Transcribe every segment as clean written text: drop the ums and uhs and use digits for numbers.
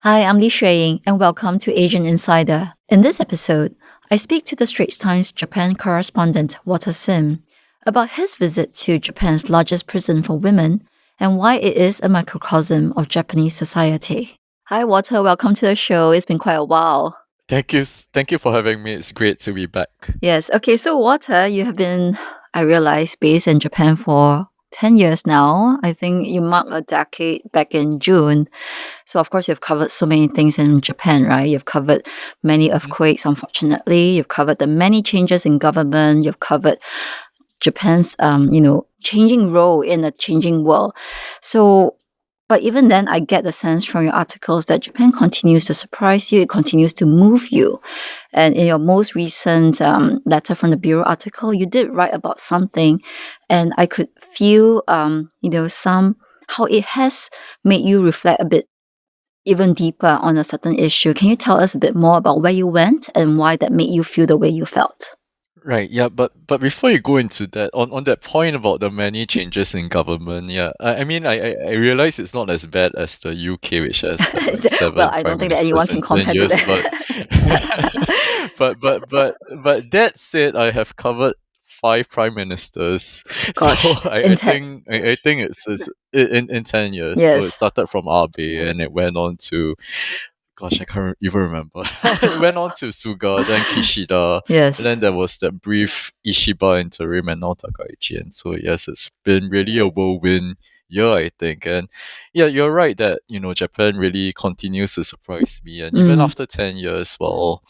Hi, I'm Li Xueying, and welcome to Asian Insider. In this episode, I speak to the Straits Times Japan correspondent Walter Sim about his visit to Japan's largest prison for women and why it is a microcosm of Japanese society. Hi, Walter. Welcome to the show. It's been quite a while. Thank you for having me. It's great to be back. Yes. Okay. So, Walter, you have been, I realize, based in Japan for 10 years now. I think you marked a decade back in June. So, of course, you've covered so many things in Japan, right? You've covered many Mhm. earthquakes, unfortunately. You've covered the many changes in government. You've covered Japan's, changing role in a changing world. So, but even then, I get the sense from your articles that Japan continues to surprise you. It continues to move you. And in your most recent letter from the Bureau article, you did write about something, and I could feel, some how it has made you reflect a bit even deeper on a certain issue. Can you tell us a bit more about where you went and why that made you feel the way you felt? Right, yeah, but before you go into that, on that point about the many changes in government, yeah, I realize it's not as bad as the UK, which has had like Well, seven I don't prime think that anyone ministers can in 10 compare to years, but that. but that said, I have covered five prime ministers, so Gosh, I think it's in 10 years. So it yes, started from Abe and it went on to, gosh, I can't even remember. It went on to Suga, then Kishida, and yes. then there was that brief Ishiba interim and now Takaichi. And so yes, it's been really a whirlwind year, I think. And yeah, you're right that, Japan really continues to surprise me. And even Mm, after 10 years, well,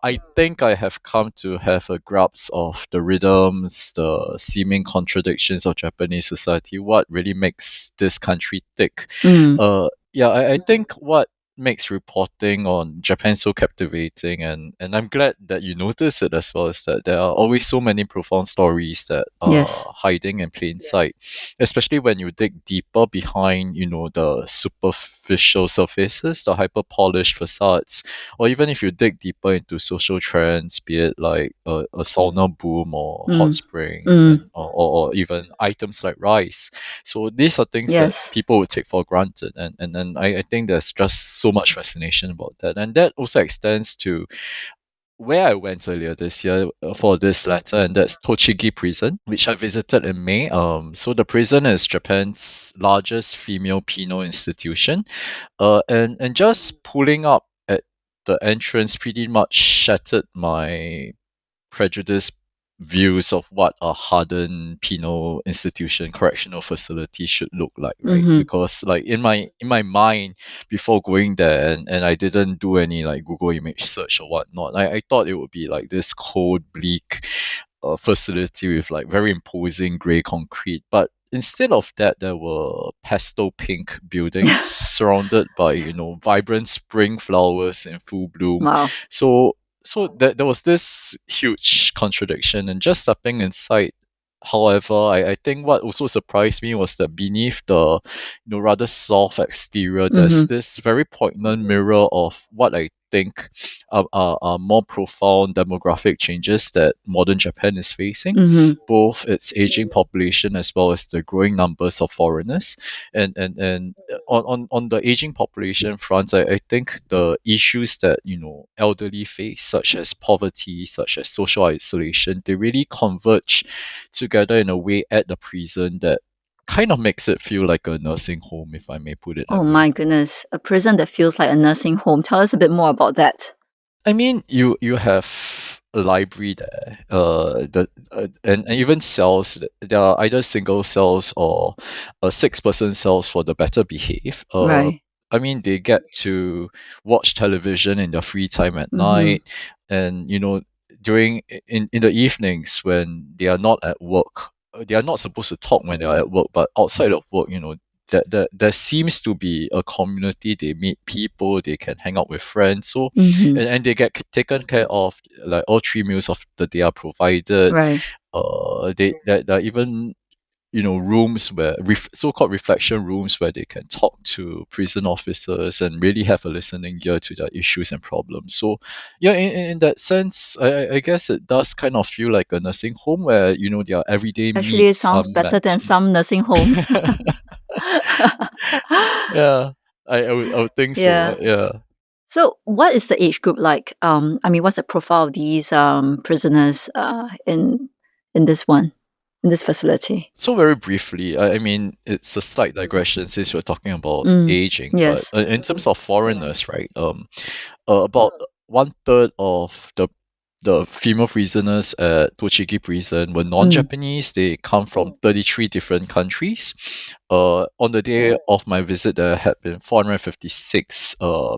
I think I have come to have a grasp of the rhythms, the seeming contradictions of Japanese society, what really makes this country tick. mm, Yeah, I think what makes reporting on Japan so captivating, and I'm glad that you notice it as well, is that there are always so many profound stories that yes. are hiding in plain sight, especially when you dig deeper behind, the superficial surfaces, the hyper polished facades, or even if you dig deeper into social trends, be it like a sauna boom or hot Mm, springs, mm, or even items like rice. So these are things that yes. people would take for granted, and I think there's just so much fascination about that, and that also extends to where I went earlier this year for this letter, and that's Tochigi Prison, which I visited in May. So the prison is Japan's largest female penal institution, and just pulling up at the entrance pretty much shattered my prejudiced views of what a hardened penal institution, correctional facility should look like, right? Mm-hmm. Because like in my mind before going there, and I didn't do any like Google image search or whatnot, I thought it would be like this cold, bleak facility with like very imposing grey concrete. But instead of that, there were pastel pink buildings surrounded by, vibrant spring flowers in full bloom. Wow. So there was this huge contradiction, and just stepping inside. However, I think what also surprised me was that beneath the, rather soft exterior, there's Mm-hmm. this very poignant mirror of what I think are more profound demographic changes that modern Japan is facing, Mm-hmm. both its aging population as well as the growing numbers of foreigners. And on the aging population front, I think the issues that elderly face, such as poverty, such as social isolation, they really converge together in a way at the prison that kind of makes it feel like a nursing home, if I may put it Oh that way. my goodness. A prison that feels like a nursing home. Tell us a bit more about that. I mean, you have a library there, and even cells. There are either single cells or six-person cells for the better behave. Right. I mean, they get to watch television in their free time at Mm-hmm. night, and during in the evenings when they are not at work, they are not supposed to talk when they are at work, but outside of work, that there seems to be a community. They meet people, they can hang out with friends. So Mm-hmm. and they get taken care of, like all three meals of the day are provided. Right. There are even rooms where so-called reflection rooms where they can talk to prison officers and really have a listening ear to their issues and problems. So yeah, in that sense, I guess it does kind of feel like a nursing home where their everyday Actually, it needs are sounds better met. than some nursing homes. Yeah. I would think so. Yeah. Yeah. So, what is the age group like? I mean, what's the profile of these prisoners in this one, in this facility? So very briefly, I mean, it's a slight digression since we're talking about Mm, aging, but yes. in terms of foreigners, right? About one third of the female prisoners at Tochigi Prison were Mm, non-Japanese. They come from 33 different countries. On the day of my visit, there had been 456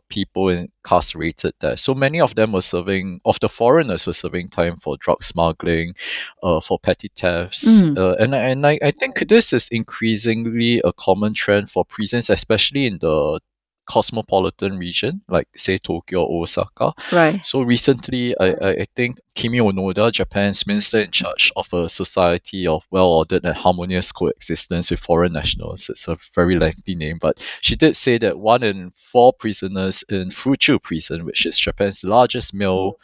people incarcerated there. So many of them were serving, of the foreigners were serving time for drug smuggling, for petty thefts. mm, And I think this is increasingly a common trend for prisons, especially in the cosmopolitan region, like say Tokyo or Osaka. right. So recently, I think Kimi Onoda, Japan's minister in charge of a society of well-ordered and harmonious coexistence with foreign nationals. It's a very lengthy name, but she did say that 1 in 4 prisoners in Fuchu Prison, which is Japan's largest male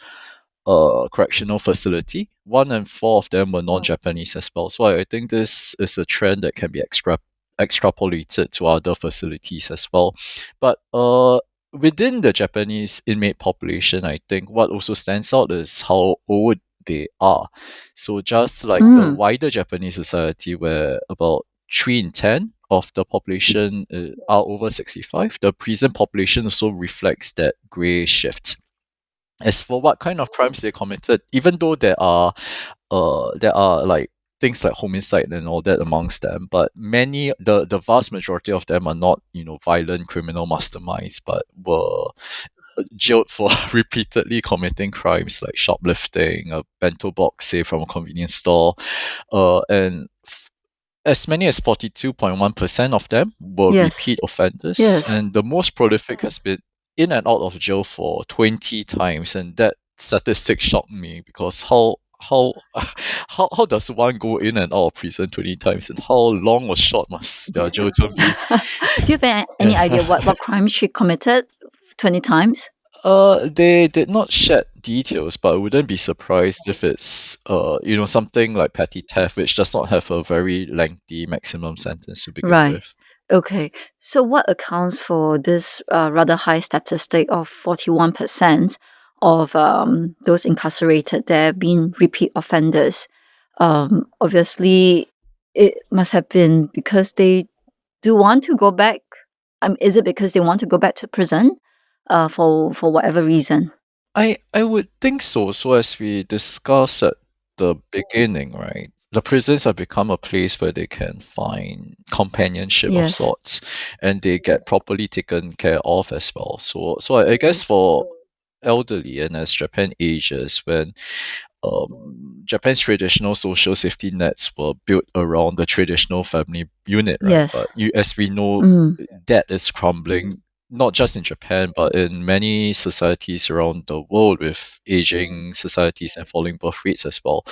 correctional facility, 1 in 4 of them were non-Japanese as well. So I think this is a trend that can be extrapolated to other facilities as well. But within the Japanese inmate population, I think what also stands out is how old they are. So just like the Mm, wider Japanese society, where about 3 in 10 of the population are over 65, the prison population also reflects that grey shift. As for what kind of crimes they committed, even though there are like things like homicide and all that amongst them, but the vast majority of them are not, violent criminal masterminds, but were jailed for repeatedly committing crimes like shoplifting, a bento box say from a convenience store, and as many as 42.1% of them were yes. repeat offenders, Yes. and the most prolific has been in and out of jail for 20 times, and that statistic shocked me because how does one go in and out of prison 20 times, and how long or short must their jail term be? Do you have any idea what crime she committed 20 times? They did not shed details, but I wouldn't be surprised if it's something like petty theft, which does not have a very lengthy maximum sentence to begin Right. with. Okay. So, what accounts for this rather high statistic of 41% of those incarcerated there being repeat offenders? Obviously, it must have been because they do want to go back. Is it because they want to go back to prison for whatever reason? I would think so. So as we discussed at the beginning, right? The prisons have become a place where they can find companionship of Yes. sorts, and they get properly taken care of as well. So I guess for elderly, and as Japan ages, when Japan's traditional social safety nets were built around the traditional family unit, right? Yes. But as we know, Mm, that is crumbling, not just in Japan, but in many societies around the world, with aging societies and falling birth rates as well.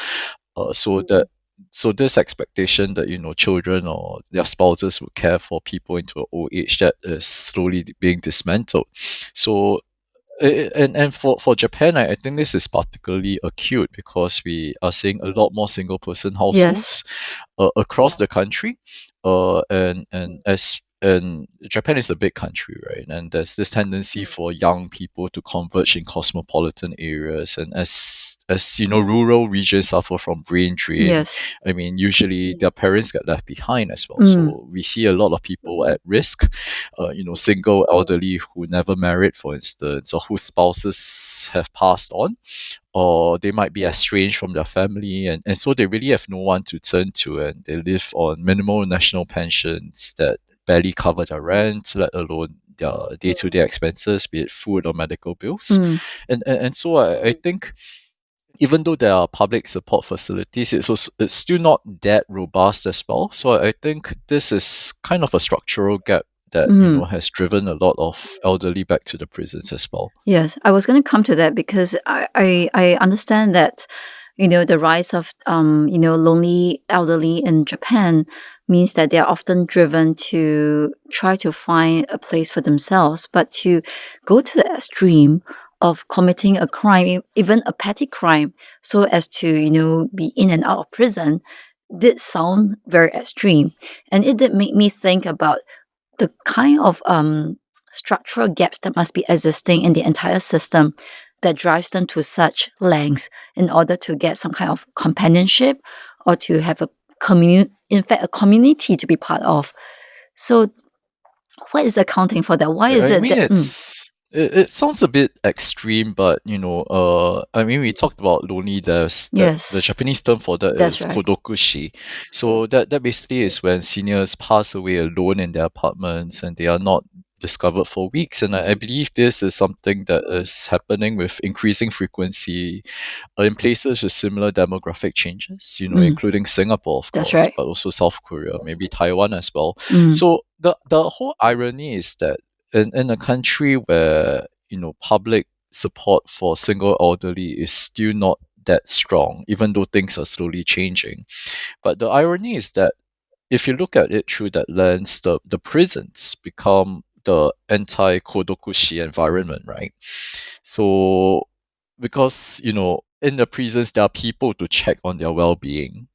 So this expectation that children or their spouses would care for people into an old age, that is slowly being dismantled. So and for Japan, I think this is particularly acute because we are seeing a lot more single person yes. households across the country, and Japan is a big country, right? And there's this tendency for young people to converge in cosmopolitan areas, and as rural regions suffer from brain drain. Yes. I mean, usually their parents get left behind as well. Mm, So we see a lot of people at risk, single elderly who never married, for instance, or whose spouses have passed on, or they might be estranged from their family, and so they really have no one to turn to, and they live on minimal national pensions that barely cover their rent, let alone their day-to-day expenses, be it food or medical bills. mm. And so I think even though there are public support facilities, it's still not that robust as well. So I think this is kind of a structural gap that Mm. has driven a lot of elderly back to the prisons as well. Yes, I was going to come to that because I understand that, the rise of, lonely elderly in Japan means that they are often driven to try to find a place for themselves, but to go to the extreme of committing a crime, even a petty crime, so as to, be in and out of prison, did sound very extreme. And it did make me think about the kind of structural gaps that must be existing in the entire system that drives them to such lengths in order to get some kind of companionship or to have a community, in fact, a community to be part of. So, what is accounting for that? Why is I it mean, that? it sounds a bit extreme, but I mean, we talked about lonely deaths. That the Yes, Japanese term for that that's is right. kodokushi. So that basically is when seniors pass away alone in their apartments and they are not discovered for weeks. And I believe this is something that is happening with increasing frequency in places with similar demographic changes, Mm, including Singapore, of that's course, right. but also South Korea, maybe Taiwan as well. Mm, So the whole irony is that in a country where public support for single elderly is still not that strong, even though things are slowly changing. But the irony is that if you look at it through that lens, the prisons become the anti-kodokushi environment, right? So because in the prisons there are people to check on their well-being.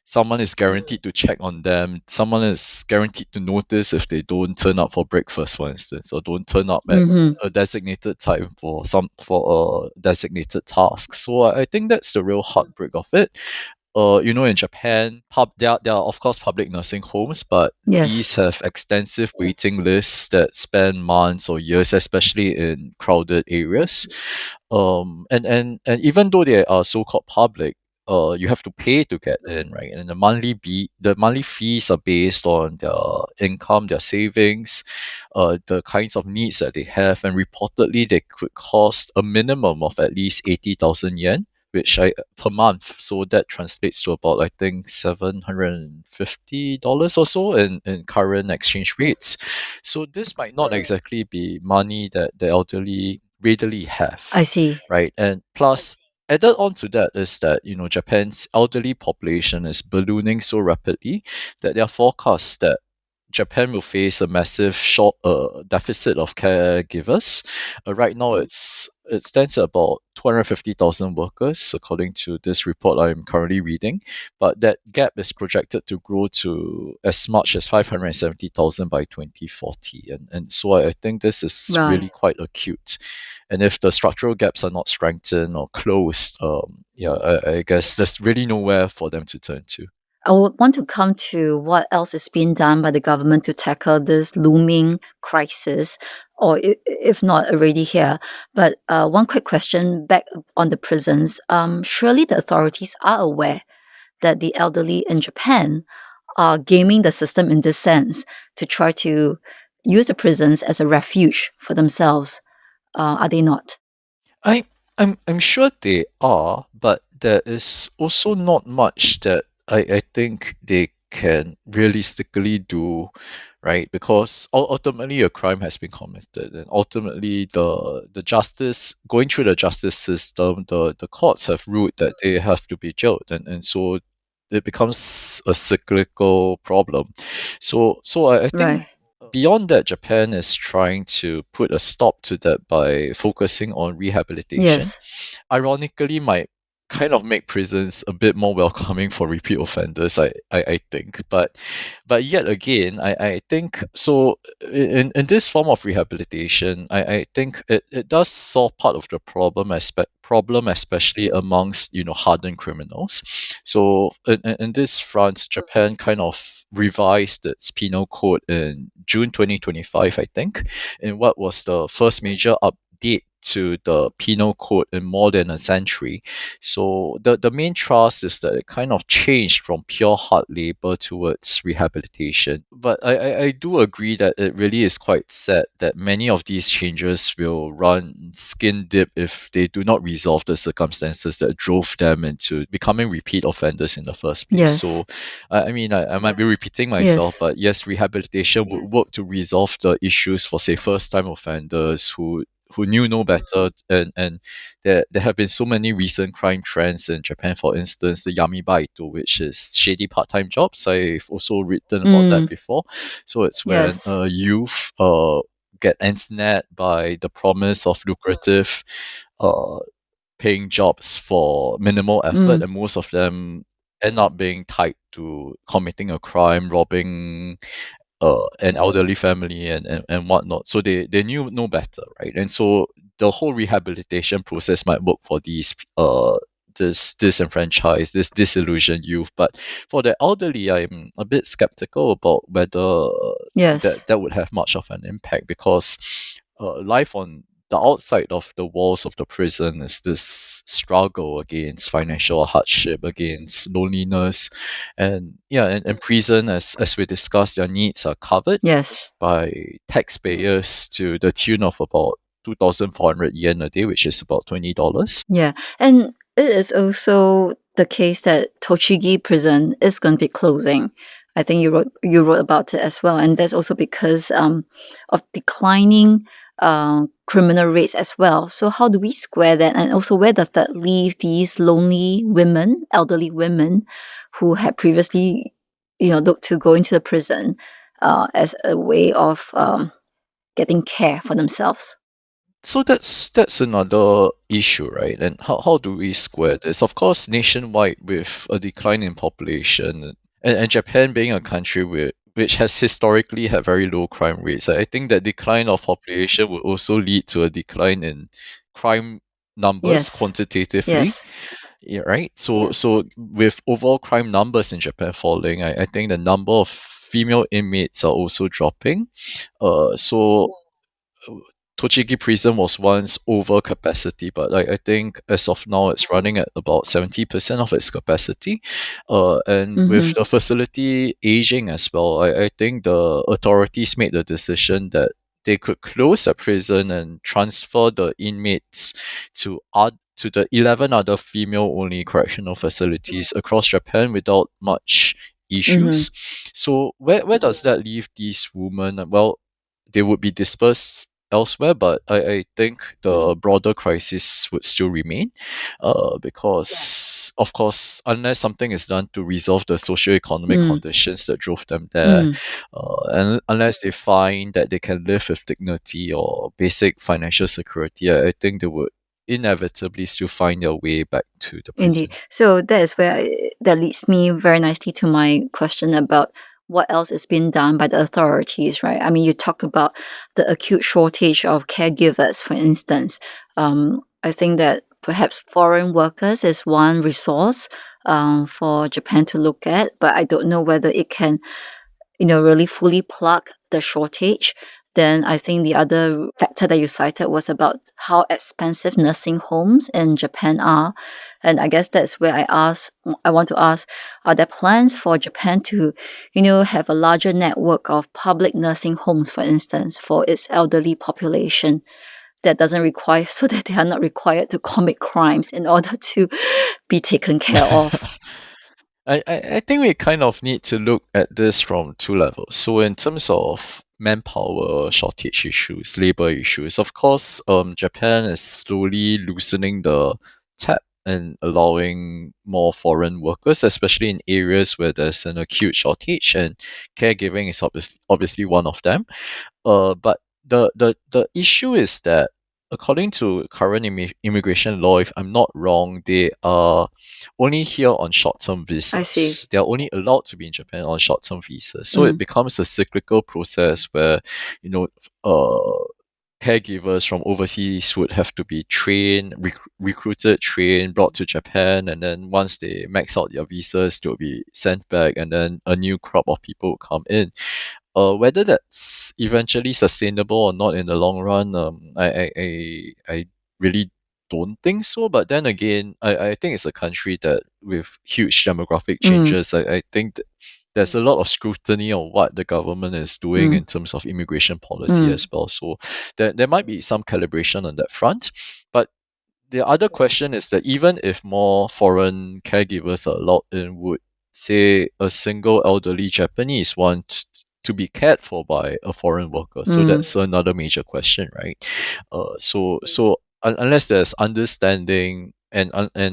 Someone is guaranteed to check on them. Someone is guaranteed to notice if they don't turn up for breakfast, for instance, or don't turn up at mm-hmm. a designated time for a designated task. So I think that's the real heartbreak of it. In Japan, there are of course public nursing homes, but Yes. these have extensive waiting lists that span months or years, especially in crowded areas. And even though they are so-called public, you have to pay to get in, right? And the monthly fees are based on their income, their savings, the kinds of needs that they have, and reportedly they could cost a minimum of at least 80,000 yen, which I per month. So that translates to about I think $750 or so in current exchange rates. So this might not exactly be money that the elderly readily I have, see. right? And plus, added on to that is that Japan's elderly population is ballooning so rapidly that there are forecasts that Japan will face a massive short deficit of caregivers. Right now, it stands at about 250,000 workers, according to this report I'm currently reading. But that gap is projected to grow to as much as 570,000 by 2040, and so I think this is Right. really quite acute. And if the structural gaps are not strengthened or closed, yeah, I guess there's really nowhere for them to turn to. I would want to come to what else is being done by the government to tackle this looming crisis, or if not already here. But one quick question back on the prisons. Surely the authorities are aware that the elderly in Japan are gaming the system in this sense to try to use the prisons as a refuge for themselves. Are they not? I I'm sure they are, but there is also not much that I think they can realistically do, right? Because ultimately a crime has been committed, and ultimately the justice going through the justice system, the courts have ruled that they have to be jailed, and so it becomes a cyclical problem. So I think Right. beyond that, Japan is trying to put a stop to that by focusing on rehabilitation. Yes. Ironically, might kind of make prisons a bit more welcoming for repeat offenders, I think. But yet again, I think so in this form of rehabilitation, I think it does solve part of the problem, especially amongst hardened criminals. So in this front, Japan kind of revised its penal code in June 2025, I think, in what was the first major update to the penal code in more than a century. So the main thrust is that it kind of changed from pure hard labor towards rehabilitation. But I do agree that it really is quite sad that many of these changes will run skin deep if they do not resolve the circumstances that drove them into becoming repeat offenders in the first place. Yes. So I mean, I might be repeating myself, Yes. but yes, rehabilitation would work to resolve the issues for, say, first-time offenders who knew no better, and there have been so many recent crime trends in Japan. For instance, the yamibaito, which is shady part-time jobs. I've also written about that Mm, before. So it's when yes. youth get ensnared by the promise of lucrative uh, paying jobs for minimal effort, Mm, and most of them end up being tied to committing a crime, robbing an elderly family and whatnot. So they knew no better, right? And so the whole rehabilitation process might work for these this disenfranchised, this disillusioned youth. But for the elderly, I'm a bit skeptical about whether Yes. that would have much of an impact, because life on the outside of the walls of the prison is this struggle against financial hardship, against loneliness, and yeah, and prison, as we discussed, their needs are covered Yes. by taxpayers to the tune of about 2,400 yen a day, which is about $20. Yeah. And it is also the case that Tochigi Prison is going to be closing. I think you wrote about it as well, and that's also because of declining criminal rates as well. So how do we square that, and also where does that leave these lonely women, elderly women, who had previously, looked to go into the prison as a way of getting care for themselves? So that's another issue, right? And how do we square this? Of course, nationwide, with a decline in population, and Japan being a country which has historically had very low crime rates, I think that decline of population would also lead to a decline in crime numbers Yes. quantitatively. Yes. Yeah, right. So with overall crime numbers in Japan falling, I think the number of female inmates are also dropping. So Tochigi Prison was once over capacity, but I think as of now it's running at about 70% of its capacity. And with Mm-hmm. the facility aging as well, I think the authorities made the decision that they could close the prison and transfer the inmates to the 11 other female-only correctional facilities across Japan without much Mm-hmm. issues. So where does that leave these women? Well, they would be dispersed elsewhere, but I think the broader crisis would still remain, because, of course, unless something is done to resolve the socio-economic Mm. conditions that drove them there, Mm. and unless they find that they can live with dignity or basic financial security, I think they would inevitably still find their way back to the Indeed. prison. So that is where that leads me very nicely to my question about what else is being done by the authorities, right? I mean, you talk about the acute shortage of caregivers, for instance. I think that perhaps foreign workers is one resource for Japan to look at, but I don't know whether it can really fully plug the shortage. Then I think the other factor that you cited was about how expensive nursing homes in Japan are. And I guess that's where I want to ask, are there plans for Japan to, have a larger network of public nursing homes, for instance, for its elderly population that doesn't require, so that they are not required to commit crimes in order to be taken care of? I think we kind of need to look at this from two levels. So in terms of manpower shortage issues, labor issues, of course, Japan is slowly loosening the tap and allowing more foreign workers, especially in areas where there's an acute shortage, and caregiving is obviously one of them. But the issue is that, according to current immigration law, if I'm not wrong, they are only here on short-term I see. visas. They are only allowed to be in Japan on short-term visas. So it Mm. becomes a cyclical process where, you know, caregivers from overseas would have to be trained, recruited, trained, brought to Japan, and then once they max out their visas, they'll be sent back, and then a new crop of people will come in. Whether that's eventually sustainable or not in the long run, I really don't think so. But then again, I think it's a country that, with huge demographic Mm. changes, I think that there's a lot of scrutiny on what the government is doing Mm. in terms of immigration policy Mm. as well. So there might be some calibration on that front. But the other question is that even if more foreign caregivers are allowed in, would, say, a single elderly Japanese want to be cared for by a foreign worker? So Mm. that's another major question, right? Unless there's understanding, and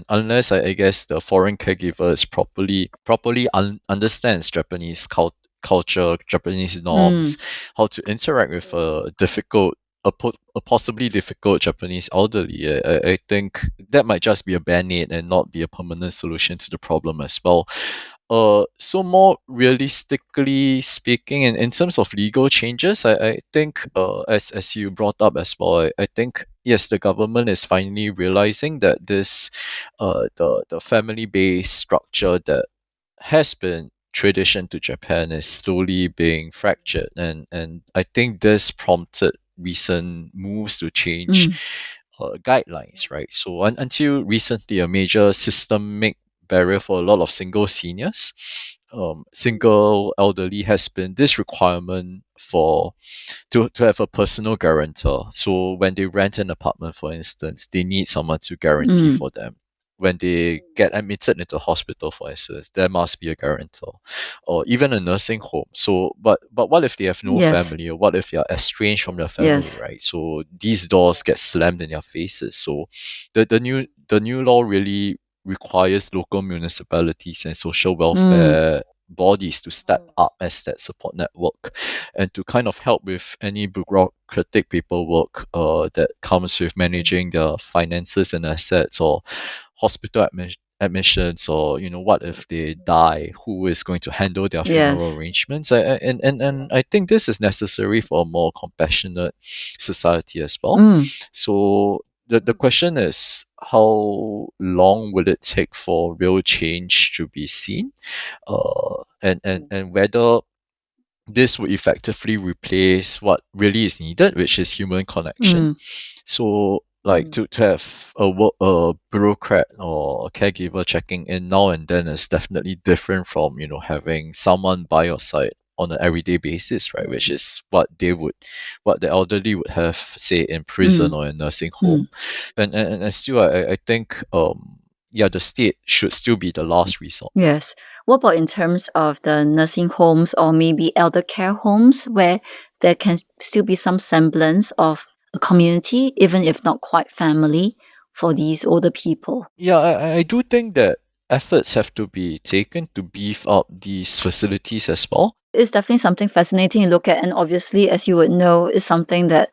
unless I guess the foreign caregivers properly understands Japanese culture, Japanese Mm. norms, how to interact with a possibly difficult Japanese elderly, I think that might just be a band-aid and not be a permanent solution to the problem as well. So more realistically speaking, in terms of legal changes, I think as you brought up as well, I think yes, the government is finally realizing that this the family based structure that has been tradition to Japan is slowly being fractured, and I think this prompted recent moves to change guidelines, right? So until recently, a major systemic barrier for a lot of single seniors, single elderly, has been this requirement for to have a personal guarantor. So when they rent an apartment, for instance, they need someone to guarantee Mm. for them. When they get admitted into hospital, for instance, there must be a guarantor, or even a nursing home. So, but what if they have no Yes. family, or what if they are estranged from their family, Yes. right? So these doors get slammed in their faces. So, the new law really requires local municipalities and social Mm. welfare bodies to step up as that support network and to kind of help with any bureaucratic paperwork that comes with managing their finances and assets, or hospital admissions, or what if they die, who is going to handle their funeral Yes. arrangements. And I think this is necessary for a more compassionate society as well. Mm. So the question is, how long will it take for real change to be seen, and whether this would effectively replace what really is needed, which is human connection. Mm. So, like to have a bureaucrat or a caregiver checking in now and then is definitely different from having someone by your side on an everyday basis, right? Which is what the elderly would have, say, in prison Mm. or in nursing Mm. home. And still, I think yeah, the state should still be the last resort. Yes. What about in terms of the nursing homes or maybe elder care homes where there can still be some semblance of a community, even if not quite family, for these older people? Yeah, I do think that efforts have to be taken to beef up these facilities as well. It's definitely something fascinating to look at, and obviously, as you would know, is something that,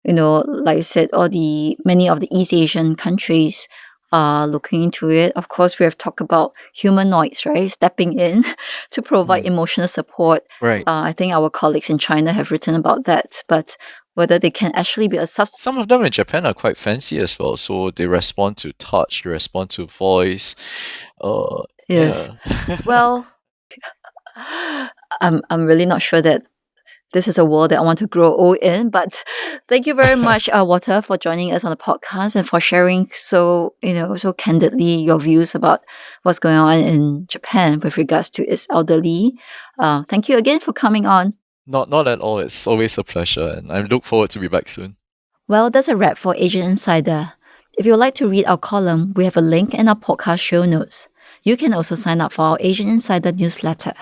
like I said, all the many of the East Asian countries are looking into it. Of course, we have talked about humanoids, right, stepping in to provide Mm. emotional support. Right. I think our colleagues in China have written about that, but whether they can actually be a substitute. Some of them in Japan are quite fancy as well, so they respond to touch, they respond to voice. Yes. Yeah. Well, I'm really not sure that this is a world that I want to grow old in. But thank you very much, Walter, for joining us on the podcast and for sharing so candidly your views about what's going on in Japan with regards to its elderly. Thank you again for coming on. Not at all. It's always a pleasure, and I look forward to be back soon. Well, that's a wrap for Asian Insider. If you'd like to read our column, we have a link in our podcast show notes. You can also sign up for our Asian Insider newsletter.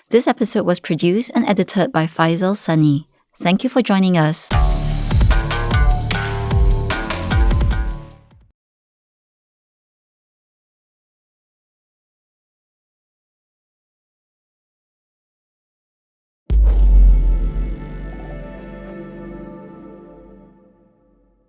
This episode was produced and edited by Faisal Sunny. Thank you for joining us.